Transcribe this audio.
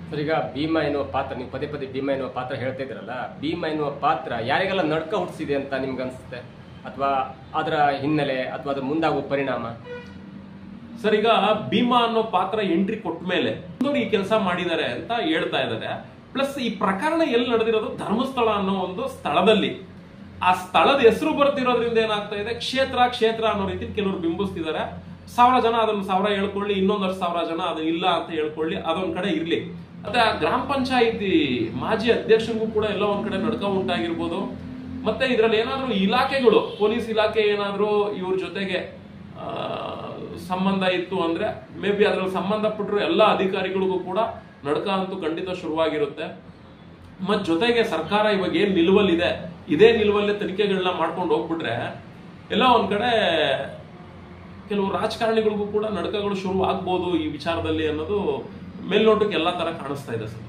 Sir, ಈಗ ಭೀಮಾ ಎನ್ನುವ ಪಾತ್ರ, ನೀವು ಪದೇ ಪದೇ ಭೀಮಾ ಎನ್ನುವ ಪಾತ್ರ ಹೇಳ್ತಾ ಇದ್ರಲ್ಲ, ಭೀಮಾ ಎನ್ನುವ ಪಾತ್ರ ಯಾರಿಗೆಲ್ಲ ನಡ್ಕ ಹುಟ್ಟಿಸಿದೆ ಅಂತ ನಿಮ್ಗೆ ಅನ್ಸುತ್ತೆ? ಅಥವಾ ಅದರ ಹಿನ್ನೆಲೆ ಅಥವಾ ಅದ್ರ ಮುಂದಾಗುವ ಪರಿಣಾಮ? ಸರ್, ಈಗ ಭೀಮಾ ಅನ್ನೋ ಪಾತ್ರ ಎಂಟ್ರಿ ಕೊಟ್ಟ ಮೇಲೆ ಈ ಕೆಲಸ ಮಾಡಿದ್ದಾರೆ ಅಂತ ಹೇಳ್ತಾ ಇದ್ದಾರೆ. ಪ್ಲಸ್ ಈ ಪ್ರಕರಣ ಎಲ್ಲಿ ನಡೆದಿರೋದು ಧರ್ಮಸ್ಥಳ ಅನ್ನೋ ಒಂದು ಸ್ಥಳದಲ್ಲಿ. ಆ ಸ್ಥಳದ ಹೆಸರು ಬರ್ತಿರೋದ್ರಿಂದ ಏನಾಗ್ತಾ ಇದೆ, ಕ್ಷೇತ್ರ ಅನ್ನೋ ರೀತಿ ಕೆಲವರು ಬಿಂಬಿಸ್ತಿದ್ದಾರೆ. 1000 ಜನ ಅದನ್ನ 1000 ಹೇಳ್ಕೊಳ್ಳಿ, ಇನ್ನೊಂದು 1000 ಜನ ಅದು ಇಲ್ಲ ಅಂತ ಹೇಳ್ಕೊಳ್ಳಿ, ಅದೊಂದ್ ಕಡೆ ಇರ್ಲಿ. ಮತ್ತೆ ಆ ಗ್ರಾಮ ಪಂಚಾಯಿತಿ ಮಾಜಿ ಅಧ್ಯಕ್ಷರಿಗೂ ಕೂಡ ಎಲ್ಲ ಒಂದ್ ಕಡೆ ನಡ್ಕ ಉಂಟಾಗಿರ್ಬೋದು. ಮತ್ತೆ ಇದ್ರಲ್ಲಿ ಏನಾದ್ರೂ ಇಲಾಖೆಗಳು, ಪೊಲೀಸ್ ಇಲಾಖೆ ಏನಾದ್ರೂ ಇವ್ರ ಜೊತೆಗೆ ಸಂಬಂಧ ಇತ್ತು ಅಂದ್ರೆ ಮೇ ಬಿ ಅದ್ರಲ್ಲಿ ಸಂಬಂಧಪಟ್ಟರು ಎಲ್ಲ ಅಧಿಕಾರಿಗಳಿಗೂ ಕೂಡ ನಡ್ಕ ಅಂತೂ ಖಂಡಿತ ಶುರುವಾಗಿರುತ್ತೆ. ಮತ್ ಜೊತೆಗೆ ಸರ್ಕಾರ ಇವಾಗ ಏನ್ ನಿಲುವಲ್ಲಿದೆ, ಇದೇ ನಿಲುವಲ್ಲೇ ತನಿಖೆಗಳನ್ನ ಮಾಡ್ಕೊಂಡು ಹೋಗ್ಬಿಟ್ರೆ ಎಲ್ಲ ಒಂದ್ ಕಡೆ ಕೆಲವು ರಾಜಕಾರಣಿಗಳಿಗೂ ಕೂಡ ನಡ್ಕಗಳು ಶುರು ಆಗ್ಬೋದು ಈ ವಿಚಾರದಲ್ಲಿ ಅನ್ನೋದು ಮೇಲ್ನೋಟಕ್ಕೆ ಎಲ್ಲಾ ತರ ಕಾಣಿಸ್ತಾ ಇದೆ ಸರ್.